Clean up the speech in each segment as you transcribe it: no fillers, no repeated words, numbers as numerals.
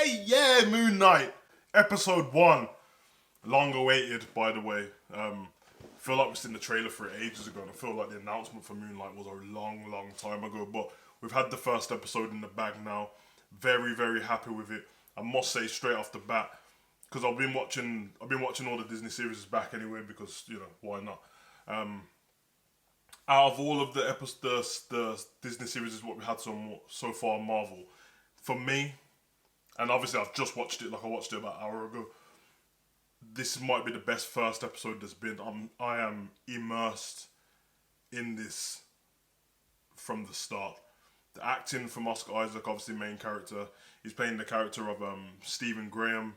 Yeah, Moonknight, episode 1. Long awaited, by the way. Feel like we've seen the trailer for it ages ago, and I feel like the announcement for Moonknight was a long time ago. But we've had the first episode in the bag now. Very happy with it. I must say straight off the bat, because I've been watching all the Disney series back anyway, because why not? Out of all of the episodes, the Disney series is what we had so far. Marvel, for me, and obviously I've just watched it. Like I watched it about an hour ago. This might be the best first episode there's been. I am immersed in this from the start. The acting from Oscar Isaac, obviously main character. He's playing the character of Stephen Graham,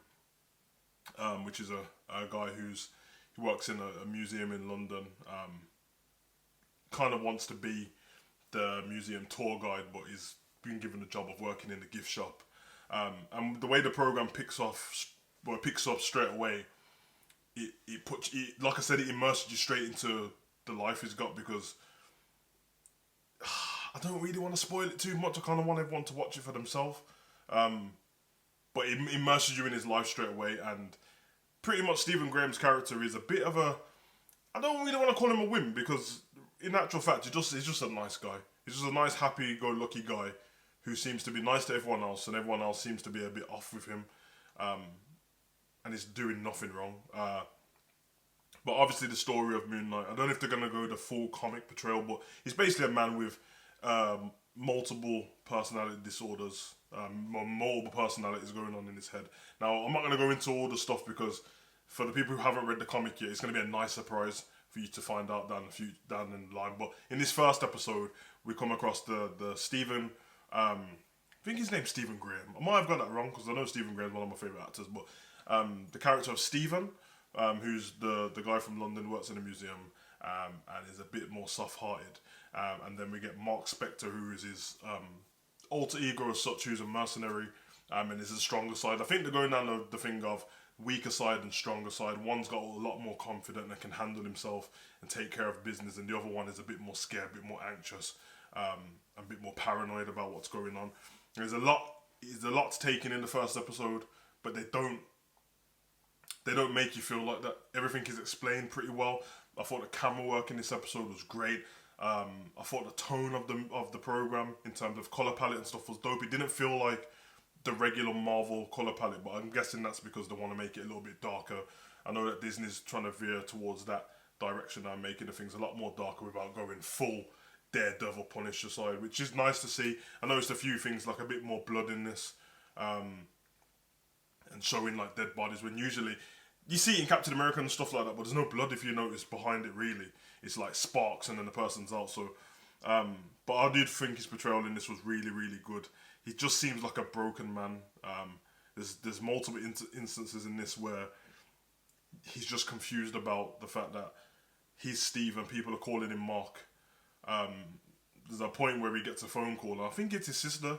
which is a guy he works in a museum in London. Kind of wants to be the museum tour guide, but he's been given the job of working in the gift shop. And the way the program picks up straight away, like I said, it immerses you straight into the life he's got, because I don't really want to spoil it too much. I kind of want everyone to watch it for themselves. But it immerses you in his life straight away, and pretty much Stephen Graham's character is a bit of a, I don't really want to call him a wimp, because in actual fact he's just a nice guy. He's just a nice, happy-go-lucky guy who seems to be nice to everyone else, and everyone else seems to be a bit off with him, and he's doing nothing wrong. But obviously the story of Moon Knight, I don't know if they're going to go the full comic portrayal, but he's basically a man with multiple personality disorders, multiple personalities going on in his head. Now, I'm not going to go into all the stuff, because for the people who haven't read the comic yet, it's going to be a nice surprise for you to find out down the line. But in this first episode, we come across the Stephen, I think his name's Stephen Graham. I might have got that wrong, because I know Stephen Graham's one of my favourite actors, but the character of Stephen, who's the guy from London, works in a museum, and is a bit more soft-hearted. And then we get Marc Spector, who is his alter ego as such, who's a mercenary, and is his stronger side. I think they're going down the thing of weaker side and stronger side. One's got a lot more confident and can handle himself and take care of business, and the other one is a bit more scared, a bit more anxious, a bit more paranoid about what's going on. There's a lot to take in the first episode, but they don't make you feel like that. Everything is explained pretty well. I thought the camera work in this episode was great. I thought the tone of the program in terms of color palette and stuff was dope. It didn't feel like the regular Marvel color palette, but I'm guessing that's because they want to make it a little bit darker. I know that Disney's trying to veer towards that direction now, making the things a lot more darker without going full Daredevil Punisher side, which is nice to see. I noticed a few things like a bit more blood in this, and showing like dead bodies, when usually you see it in Captain America and stuff like that, but there's no blood if you notice behind it really. It's like sparks and then the person's out. So, but I did think his portrayal in this was really good. He just seems like a broken man. There's multiple instances in this where he's just confused about the fact that he's Steve and people are calling him Mark. There's a point where he gets a phone call, and I think it's his sister,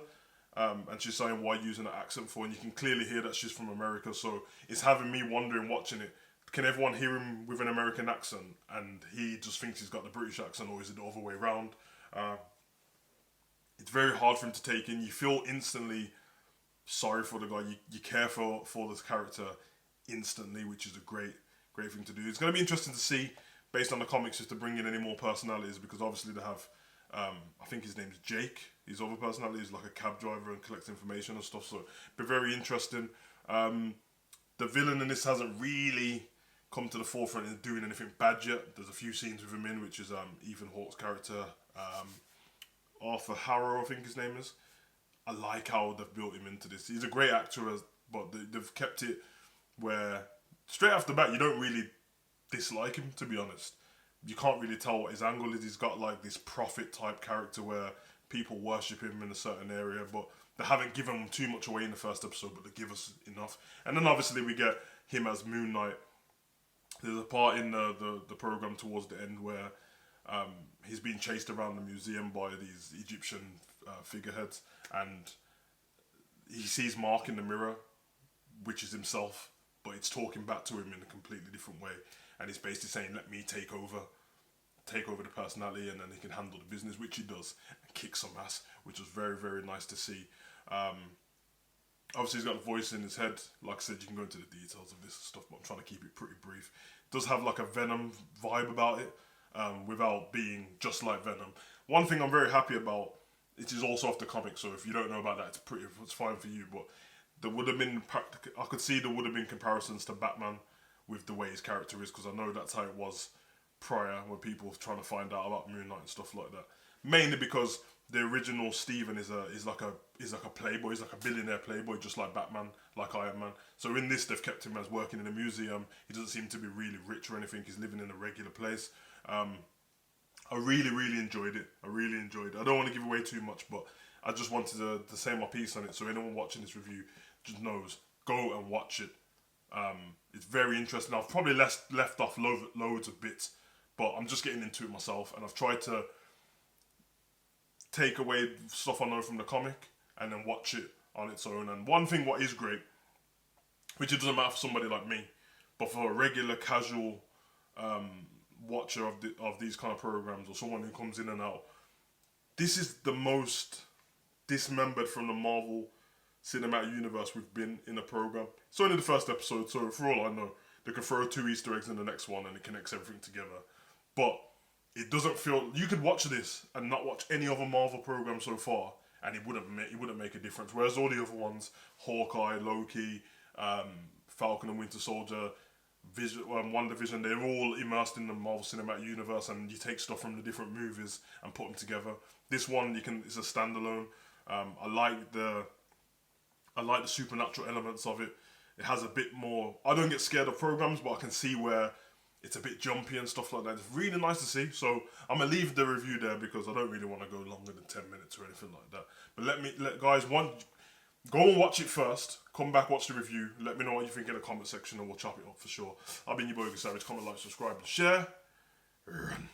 and she's saying, "Why using an accent for?" And you can clearly hear that she's from America, so it's having me wondering, watching it, can everyone hear him with an American accent, and he just thinks he's got the British accent, or is it the other way around? It's very hard for him to take in. You feel instantly sorry for the guy. You care for this character instantly, which is a great thing to do. It's going to be interesting to see, based on the comics, if to bring in any more personalities, because obviously they have, I think his name's Jake. His other personality is like a cab driver and collects information and stuff, so it'll be very interesting. The villain in this hasn't really come to the forefront in doing anything bad yet. There's a few scenes with him in, which is Ethan Hawke's character, Harrow, I think his name is. I like how they've built him into this. He's a great actor, but they've kept it where straight off the bat you don't really dislike him, to be honest. You can't really tell what his angle is. He's got like this prophet type character where people worship him in a certain area, but they haven't given him too much away in the first episode, but they give us enough. And then obviously we get him as Moon Knight. There's a part in the program towards the end where he's being chased around the museum by these Egyptian figureheads, and he sees Marc in the mirror, which is himself, but it's talking back to him in a completely different way, and he's basically saying, "Let me take over the personality, and then he can handle the business," which he does, and kick some ass, which was very nice to see. Obviously, he's got the voice in his head. Like I said, you can go into the details of this stuff, but I'm trying to keep it pretty brief. It does have like a Venom vibe about it, without being just like Venom. One thing I'm very happy about, it is also off the comic, so if you don't know about that, it's fine for you. But there would have been, I could see there would have been comparisons to Batman with the way his character is, because I know that's how it was prior, when people were trying to find out about Moonknight and stuff like that. Mainly because the original Steven is like a playboy, he's like a billionaire playboy, just like Batman, like Iron Man. So in this, they've kept him as working in a museum. He doesn't seem to be really rich or anything. He's living in a regular place. I really enjoyed it. I don't want to give away too much, but I just wanted to say my piece on it, so anyone watching this review just knows, go and watch it. It's very interesting. I've probably left off loads of bits, but I'm just getting into it myself, and I've tried to take away stuff I know from the comic and then watch it on its own. And one thing what is great, which it doesn't matter for somebody like me, but for a regular casual watcher of these kind of programs, or someone who comes in and out, this is the most dismembered from the Marvel Cinematic Universe we've been in a program. It's only the first episode, so for all I know, they can throw 2 Easter eggs in the next one and it connects everything together. But it doesn't feel, you could watch this and not watch any other Marvel program so far, and it wouldn't make a difference. Whereas all the other ones, Hawkeye, Loki, Falcon and Winter Soldier, WandaVision, they're all immersed in the Marvel Cinematic Universe, and you take stuff from the different movies and put them together. This one, it's a standalone. I like the supernatural elements of it. It has a bit more. I don't get scared of programs, but I can see where it's a bit jumpy and stuff like that. It's really nice to see. So I'm gonna leave the review there because I don't really want to go longer than 10 minutes or anything like that. But let guys, go and watch it first. Come back, watch the review. Let me know what you think in the comment section, and we'll chop it up for sure. I've been your boy Savage. Comment, like, subscribe, and share. Run.